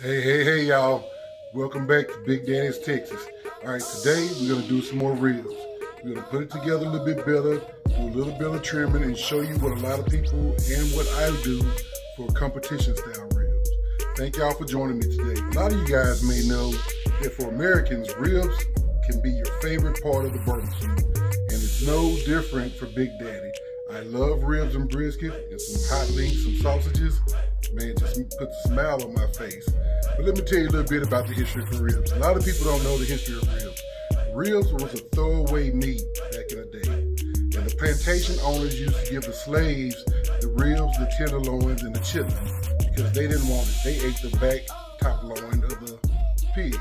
Hey, y'all. Welcome back to Big Daddy's Texas. All right, today we're going to do some more ribs. We're going to put it together a little bit better, do a little bit of trimming, and show you what a lot of people and what I do for competition style ribs. Thank y'all for joining me today. A lot of you guys may know that for Americans, ribs can be your favorite part of the barbecue, and it's no different for Big Daddy. I love ribs and brisket and some hot links, some sausages. Man, just puts a smile on my face. But let me tell you a little bit about the history of ribs. A lot of people don't know the history of ribs. Ribs was a throwaway meat back in the day. And the plantation owners used to give the slaves the ribs, the tenderloins, and the chitlins because they didn't want it. They ate the back top loin of the pig.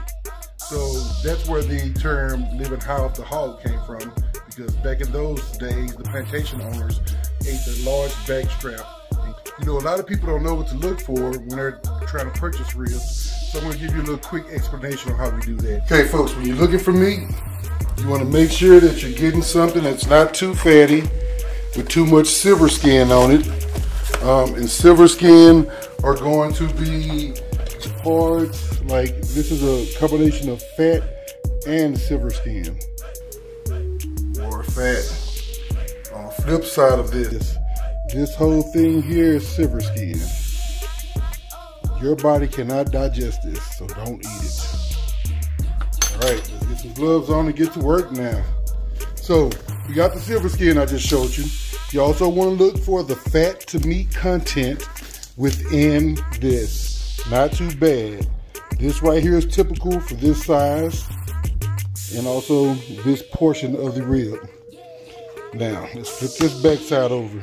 So that's where the term living high off the hog came from, because back in those days, the plantation owners ate the large back strap. You know, a lot of people don't know what to look for when they're trying to purchase ribs. So I'm gonna give you a little quick explanation on how we do that. Okay, folks, when you're looking for meat, you wanna make sure that you're getting something that's not too fatty with too much silver skin on it. And silver skin are going to be parts like, this is a combination of fat and silver skin. More fat. On the flip side of this whole thing here is silver skin. Your body cannot digest this, so don't eat it. All right, let's get some gloves on and get to work now. So we got the silver skin I just showed you. You also want to look for the fat to meat content within this. Not too bad. This right here is typical for this size and also this portion of the rib. Now, let's flip this back side over.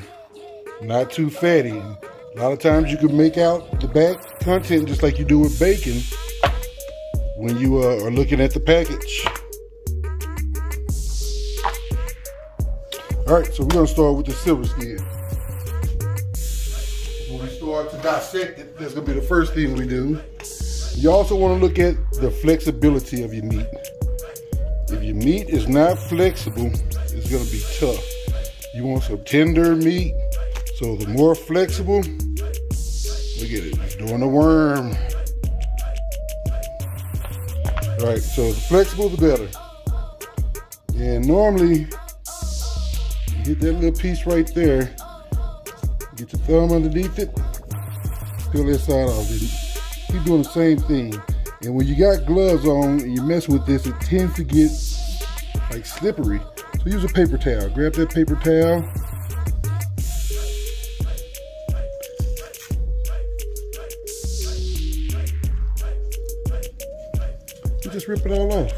Not too fatty. A lot of times you can make out the back content just like you do with bacon when you are looking at the package. All right, so we're gonna start with the silver skin. When we start to dissect it, that's gonna be the first thing we do. You also wanna look at the flexibility of your meat. If your meat is not flexible, it's gonna be tough. You want some tender meat. So the more flexible, look at it, it's doing a worm. All right, so the flexible, the better. And normally, you get that little piece right there, get your thumb underneath it, peel that side off. Keep doing the same thing. And when you got gloves on and you mess with this, it tends to get like slippery. So use a paper towel. Grab that paper towel. Just rip it all off.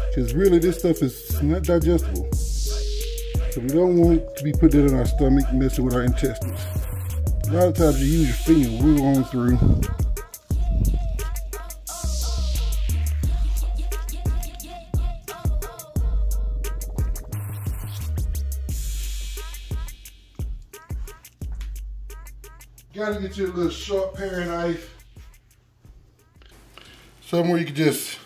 Because really this stuff is not digestible. So we don't want to be putting it in our stomach, messing with our intestines. A lot of times you use your finger, roll on through. Gotta get you a little sharp paring knife. Somewhere you can just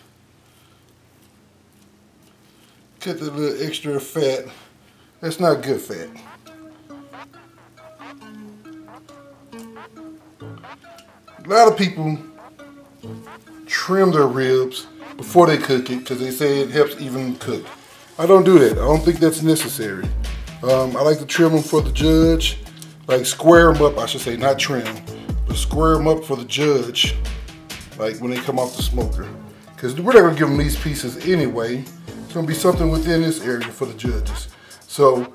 cut the little extra fat. That's not good fat. A lot of people trim their ribs before they cook it because they say it helps even cook. I don't do that. I don't think that's necessary. I like to trim them for the judge. Like square them up, I should say, not trim, but square them up for the judge, like when they come off the smoker. Because we're not gonna give them these pieces anyway. It's gonna be something within this area for the judges. So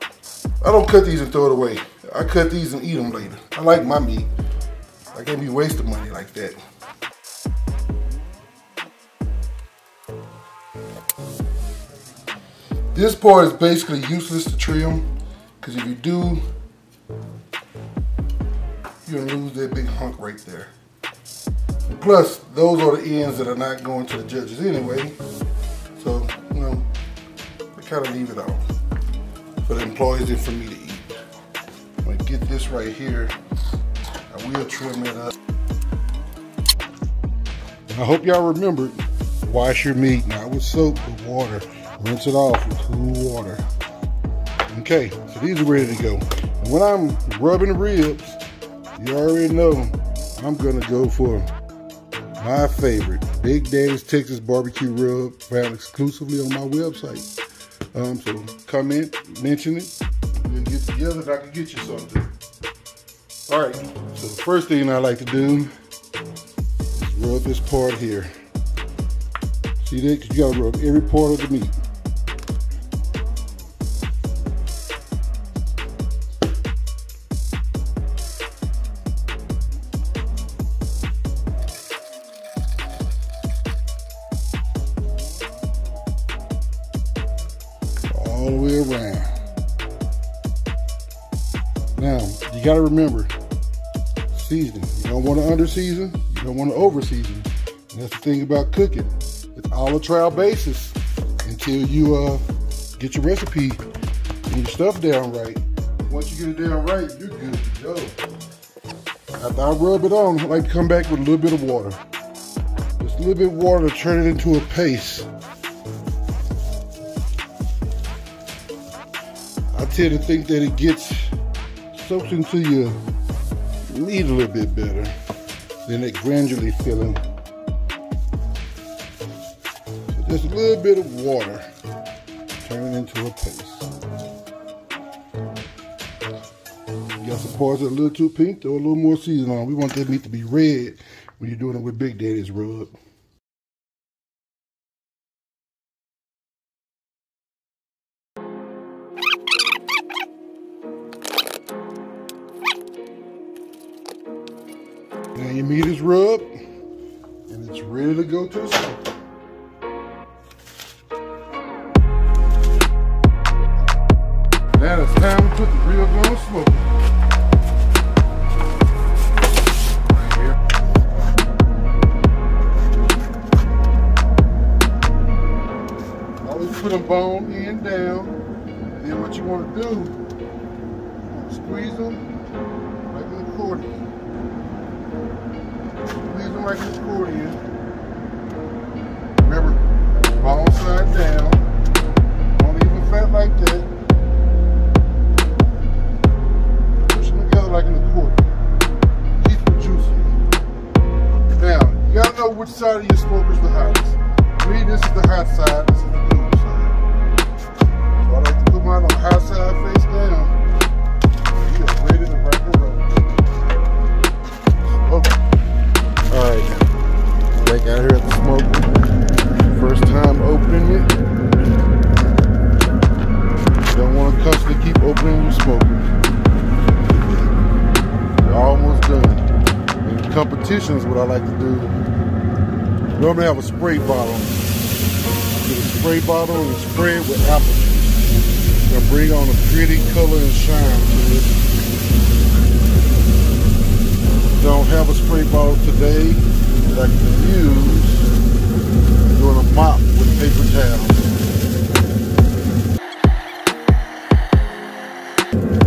I don't cut these and throw it away. I cut these and eat them later. I like my meat. I can't be wasting money like that. This part is basically useless to trim, because if you do, you're gonna lose that big hunk right there. And plus, those are the ends that are not going to the judges anyway. So, you know, I kind of leave it off for the employees and for me to eat. I'm gonna get this right here. I will trim it up. And I hope y'all remembered, wash your meat, not with soap, but water. Rinse it off with cool water. Okay, so these are ready to go. When I'm rubbing ribs, you already know I'm gonna go for my favorite, Big Daddy's Texas Barbecue Rub, found exclusively on my website. So comment, mention it, we'll get together and I can get you something. All right, so the first thing I like to do is rub this part here. See that? Because you gotta rub every part of the meat. All the way around. Now, you gotta remember, seasoning. You don't want to under-season, you don't want to over-season. And that's the thing about cooking. It's all a trial basis until you get your recipe and your stuff down right. Once you get it down right, you're good to go. After I rub it on, I like to come back with a little bit of water. Just a little bit of water to turn it into a paste. I tend to think that it gets soaked into your meat a little bit better than that granularly filling. So just a little bit of water, turn it into a paste. You got some parts that are a little too pink, throw a little more seasoning on. We want that meat to be red when you're doing it with Big Daddy's rub. Now your meat is rubbed and it's ready to go to the smoker. Now it's time to put the ribs on the smoker. Right here. Always put them bone in down. And then what you want to do, squeeze them like an accordion. Squeeze them like an accordion. Remember, ball side down. Don't leave them flat like that. Push them together like an accordion. Keep them juicy. Now, you gotta know which side of your smoker is the hottest. For me, this is the hot side. This is the cool side. So I like to put mine on the hot side face down. You are ready to rock and roll. Okay. Alright, back out here at the smoker. First time opening it. You don't want to constantly keep opening your smoker. You're almost done. In competitions, what I like to do, normally have a spray bottle. Get a spray bottle and spray it with apple juice. It's going to bring on a pretty color and shine to it. Don't have a spray bottle today that I can use. I'm doing a mop with paper towels.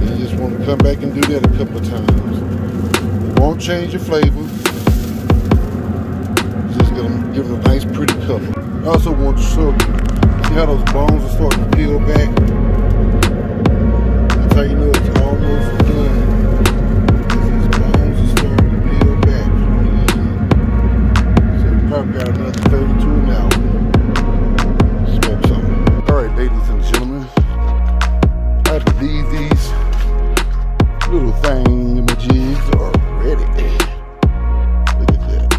You just want to come back and do that a couple of times. It won't change your flavor. It's just going to give it a nice pretty color. I also want to show you, see how those bones are starting to peel back? That's how you know it's almost done. I've got another 32 now. Smoke some. Alright, ladies and gentlemen. I believe these little thingamajigs are ready. Look at that.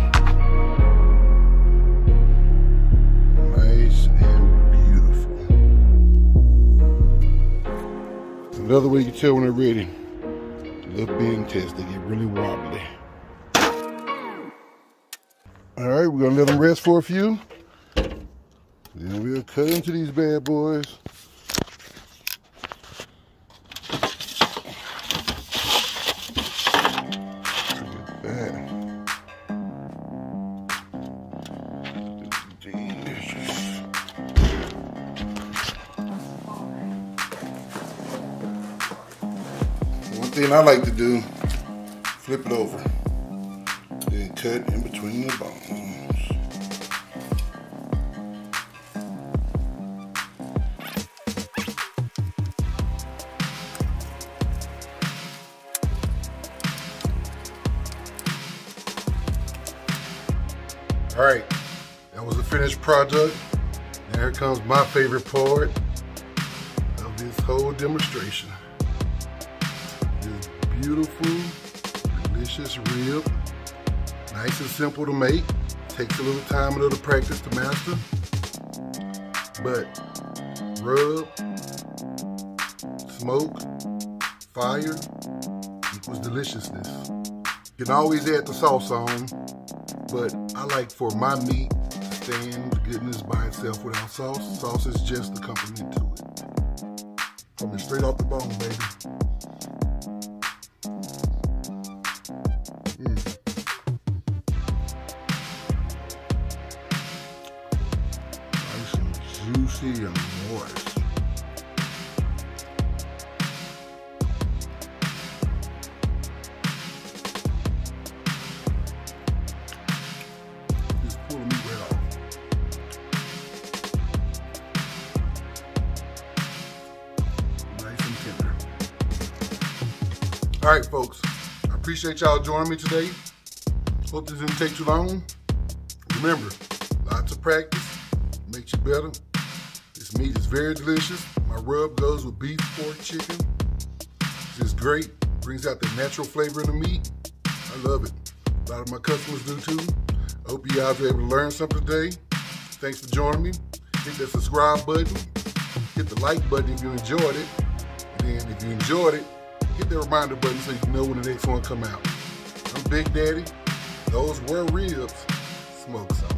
Nice and beautiful. Another way you can tell when they're ready. A little being test, they get really wobbly. All right, we're gonna let them rest for a few. Then we'll cut into these bad boys. Look at that. Delicious. One thing I like to do, flip it over. Then cut in between the bones. All right, that was the finished product. Now here comes my favorite part of this whole demonstration. This beautiful, delicious rib. Nice and simple to make. Takes a little time and a little practice to master. But rub, smoke, fire equals deliciousness. You can always add the sauce on, but I like for my meat to stand the goodness by itself without sauce. Sauce is just the accompaniment to it. Coming straight off the bone, baby. Nice and juicy and moist. All right, folks, I appreciate y'all joining me today. Hope this didn't take too long. Remember, lots of practice makes you better. This meat is very delicious. My rub goes with beef, pork, chicken. It's just great. Brings out the natural flavor of the meat. I love it. A lot of my customers do too. I hope you guys were able to learn something today. Thanks for joining me. Hit that subscribe button. Hit the like button if you enjoyed it. And then if you enjoyed it, hit the reminder button so you can know when the next one come out. I'm Big Daddy. Those were ribs. Smoke sauce.